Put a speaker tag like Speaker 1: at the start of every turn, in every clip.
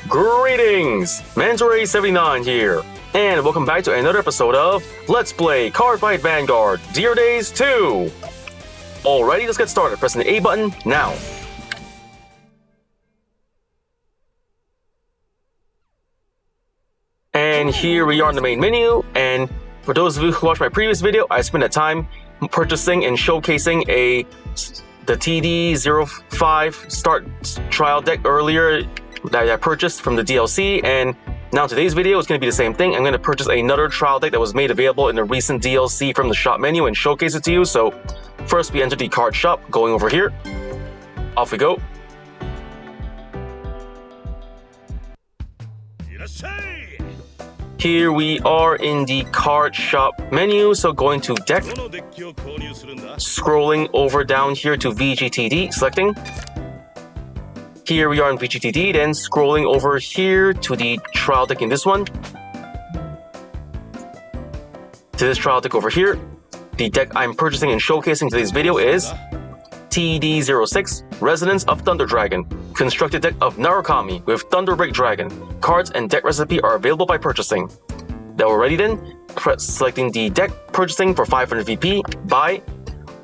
Speaker 1: Greetings! Mentor79 here, and welcome back to another episode of Let's Play Cardfight Vanguard Dear Days 2! Alrighty, let's get started. Pressing the A button now. And here we are in the main menu, and for those of you who watched my previous video, I spent the time purchasing and showcasing the TD05 Start Trial deck earlier that I purchased from the DLC, and now today's video is going to be the same thing. I'm going to purchase another trial deck that was made available in the recent DLC from the shop menu and showcase it to you. So first we enter the card shop, going over here. Off we go. Here we are in the card shop menu, so going to deck, scrolling over down here to VGTD, selecting. Here we are in VGTD, then scrolling over here to the trial deck in this one. To this trial deck over here. The deck I'm purchasing and showcasing today's video is TD06, Resonance of Thunder Dragon, constructed deck of Narukami with Thunderbreak Dragon. Cards and deck recipe are available by purchasing. That we're ready then, selecting the deck, purchasing for 500 VP, buy.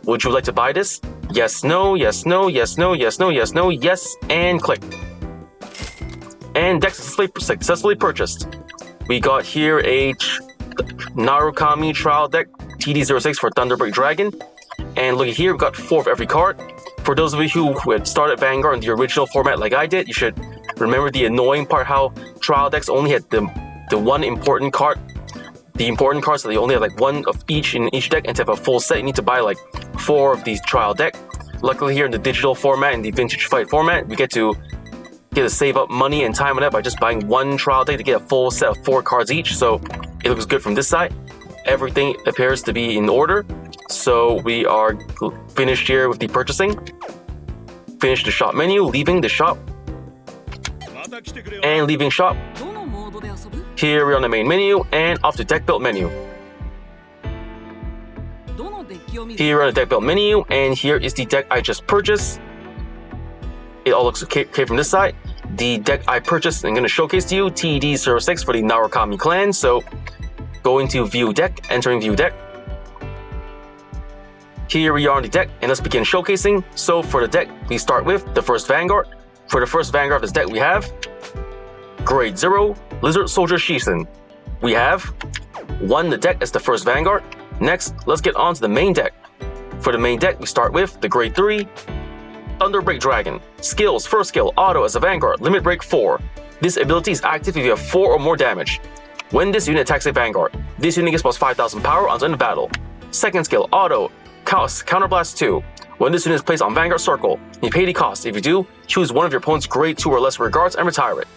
Speaker 1: Would you like to buy this? Yes, no, yes, no, yes, no, yes, no, yes, no, yes, and click. And deck successfully purchased. We got here a Narukami trial deck, TD06 for Thunderbreak Dragon. And look at here, we've got 4 of every card. For those of you who had started Vanguard in the original format like I did, you should remember the annoying part how trial decks only had the one important card. The important cards that they only have like one of each in each deck, and to have a full set you need to buy like 4 of these trial deck. Luckily here in the digital format, in the vintage fight format, we get to save up money and time on that by just buying one trial deck to get a full set of 4 cards each. So it looks good from this side. Everything appears to be in order. So we are finished here with the purchasing. Finish the shop menu, leaving the shop. And leaving shop. Here we're on the main menu and off the deck build menu. Here we're on the deck build menu, and here is the deck I just purchased. It all looks okay from this side. The deck I purchased and I'm going to showcase to you, TD06 for the Narukami clan. So going to view deck, entering view deck. Here we are on the deck, and let's begin showcasing. So for the deck, we start with the first Vanguard. For the first Vanguard of this deck, we have Grade 0, Lizard Soldier Shisen. We have 1 the deck as the first Vanguard. Next, let's get on to the main deck. For the main deck, we start with the Grade 3, Thunderbreak Dragon. Skills, first skill, auto as a Vanguard, limit break 4. This ability is active if you have 4 or more damage. When this unit attacks a Vanguard, this unit gets plus 5,000 power until end of battle. Second skill, auto, counterblast 2. When this unit is placed on Vanguard Circle, you pay the cost. If you do, choose one of your opponent's Grade 2 or less regards and retire it.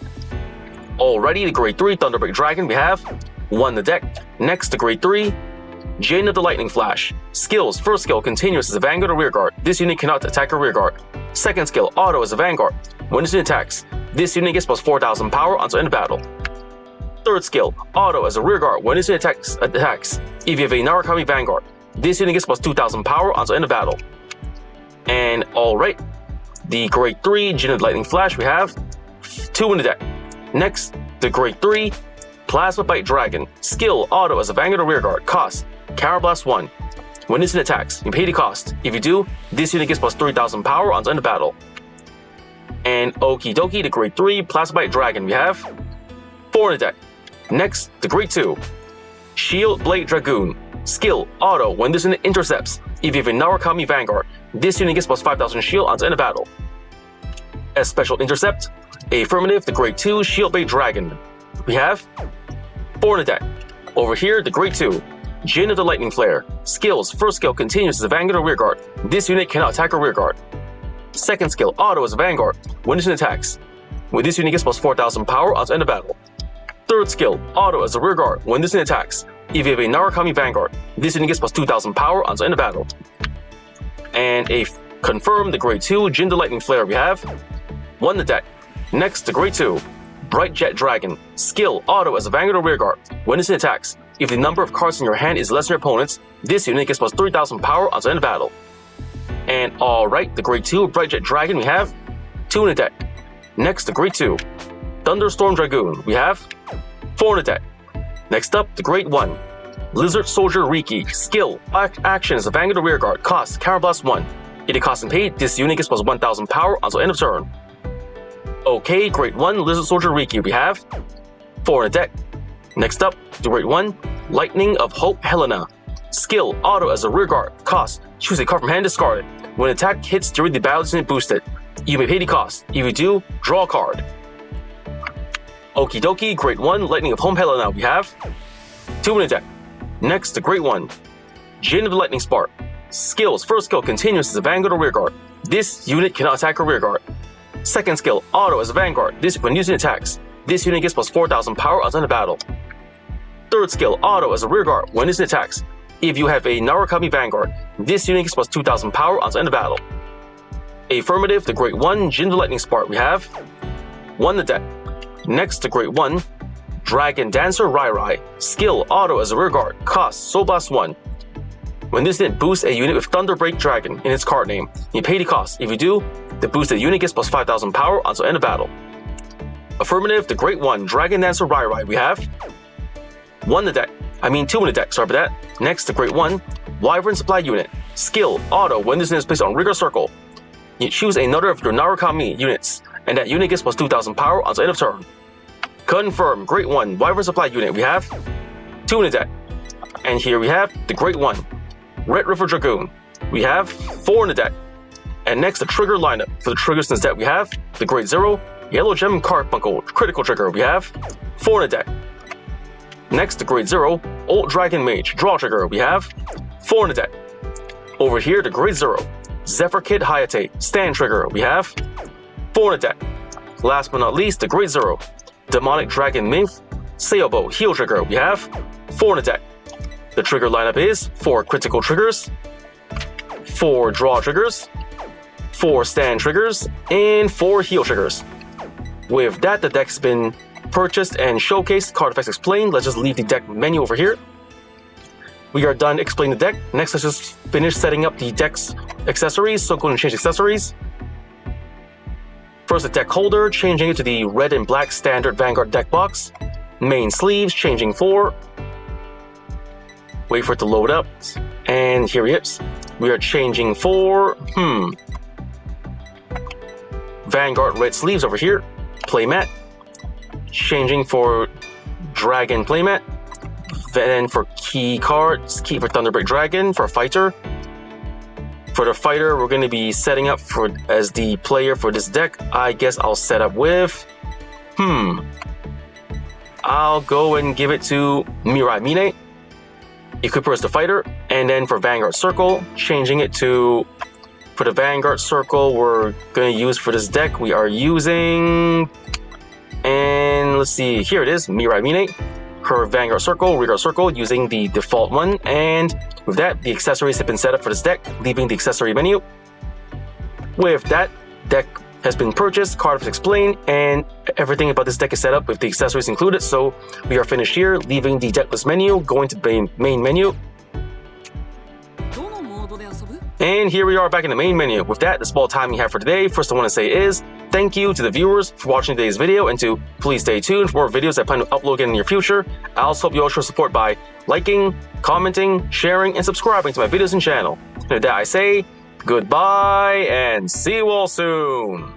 Speaker 1: Already, the Grade 3 Thunderbreak Dragon, we have 1 the deck. Next, the Grade 3, Jane of the Lightning Flash. Skills, first skill, continuous as a Vanguard or rearguard. This unit cannot attack a rearguard. Second skill, auto as a Vanguard. When this unit attacks, this unit gets plus 4,000 power until end of battle. Third skill, auto as a rearguard. When this unit attacks, if you have a Narukami Vanguard, this unit gets plus 2,000 power until end of battle. And alright, the Grade 3 Jin of the Lightning Flash, we have 2 in the deck. Next, the Grade 3 Plasma Bite Dragon. Skill, auto as a Vanguard or rearguard. Cost, Counterblast 1. When this unit attacks, you pay the cost. If you do, this unit gets plus 3,000 power until end of battle. And okie dokie, the Grade 3 Plasma Bite Dragon, we have 4 in the deck. Next, the Grade 2 Shield Blade Dragoon. Skill, auto, when this unit intercepts, if you have a Narukami Vanguard, this unit gets plus 5,000 shield until end of battle. As special intercept, affirmative, the Grade 2 Shield Blade Dragon. We have 4 in the deck. Over here, the Grade 2 Jin of the Lightning Flare. Skills, first skill, continuous as a Vanguard or rearguard. This unit cannot attack a rearguard. Second skill, auto as a Vanguard. When this unit attacks, when this unit gets plus 4,000 power until end of battle. Third skill, auto as a rearguard. When this unit attacks, if you have a Narukami Vanguard, this unit gets plus 2,000 power until end of battle. And confirm the Grade 2 Jin the Lightning Flare, we have 1 in the deck. Next, the Grade 2 Bright Jet Dragon. Skill, auto as a Vanguard or rearguard. When this unit attacks, if the number of cards in your hand is less than your opponent's, this unit gets plus 3,000 power until end of battle. And alright, the Grade 2 Bright Jet Dragon, we have 2 in the deck. Next, the Grade 2, Thunderstorm Dragoon. We have 4 in the deck. Next up, the Grade 1, Lizard Soldier Riki. Skill, action is a Vanguard or Rearguard. Cost, Counterblast 1. If it costs and paid, this unit gets plus 1000 power until end of turn. Okay, Grade 1, Lizard Soldier Riki. We have 4 in the deck. Next up, the Grade 1, Lightning of Hope Helena. Skill, auto as a rearguard. Cost, choose a card from hand, discard it. When attack hits during the battle, unit boosted. You may pay the cost. If you do, draw a card. Okie dokie, Grade 1, Lightning of Hope Helena. We have 2 in the deck. Next, the Grade 1, Jin of the Lightning Spark. Skills, first skill, continuous as a Vanguard or Rearguard. This unit cannot attack a Rearguard. Second skill, auto as a Vanguard. This when using attacks. This unit gets plus 4000 power until end of battle. Third skill, auto as a Rearguard when using attacks. If you have a Narukami Vanguard, this unit gets plus 2000 power until end of battle. Affirmative, the Grade 1, Jin of the Lightning Spark. We have 1 in the deck. Next, the Grade 1, Dragon Dancer Rai. Skill, auto as a rearguard. Cost, Soul Blast 1. When this unit boosts a unit with Thunderbreak Dragon in its card name, you pay the cost. If you do, the boosted unit gets plus 5000 power until end of battle. Affirmative, the Grade 1, Dragon Dancer Rai. We have 1 in the deck. 2 in the deck, sorry about that. Next, the Grade 1, Wyvern Supply Unit. Skill, auto, when this unit is placed on Rigor Circle. You choose another of your Narukami units, and that unit gets plus 2000 power until end of turn. Confirm, Grade 1, Wyvern Supply Unit. We have 2 in the deck. And here we have the Grade 1, Red River Dragoon. We have 4 in the deck. And next, the trigger lineup. For the triggers in this deck, we have the Grade 0, Yellow Gem Carbuncle Critical Trigger. We have 4 in the deck. Next, the Grade 0, Old Dragon Mage Draw Trigger. We have 4 in the deck. Over here, the Grade 0, Zephyr Kid Hayate Stand Trigger. We have 4 in the deck. Last but not least, the Grade 0, Demonic Dragon Nymph Sailboat Heal Trigger. We have 4 in the deck. The trigger lineup is 4 critical triggers, 4 draw triggers, 4 stand triggers, and 4 heal triggers. With that, the deck's been purchased and showcased, card effects explained. Let's just leave the deck menu over here. We are done explaining the deck. Next, let's just finish setting up the deck's accessories. So go and change accessories. First, the deck holder, changing it to the red and black standard Vanguard deck box. Main sleeves, changing for. Wait for it to load up. And here it is. We are changing for, Vanguard red sleeves over here. Playmat. Changing for Dragon playmat. Then for key cards, key for Thunderbreak Dragon for fighter. For the fighter, we're going to be setting up for as the player for this deck. I guess I'll set up with, I'll go and give it to Mirai Mine. Equipper as the fighter. And then for Vanguard Circle, changing it to, for the Vanguard Circle, we're going to use for this deck, we are using, and let's see, here it is, Mirai Mine. Her Vanguard Circle, Rearguard Circle, using the default one. And with that, the accessories have been set up for this deck, leaving the accessory menu. With that, deck has been purchased, card is explained, and everything about this deck is set up with the accessories included. So we are finished here, leaving the decklist menu, going to the main menu. And here we are back in the main menu. With that, that's all time we have for today. First I want to say is, thank you to the viewers for watching today's video, and to please stay tuned for more videos I plan to upload again in the near future. I also hope you all show support by liking, commenting, sharing, and subscribing to my videos and channel. And with that I say, goodbye, and see you all soon!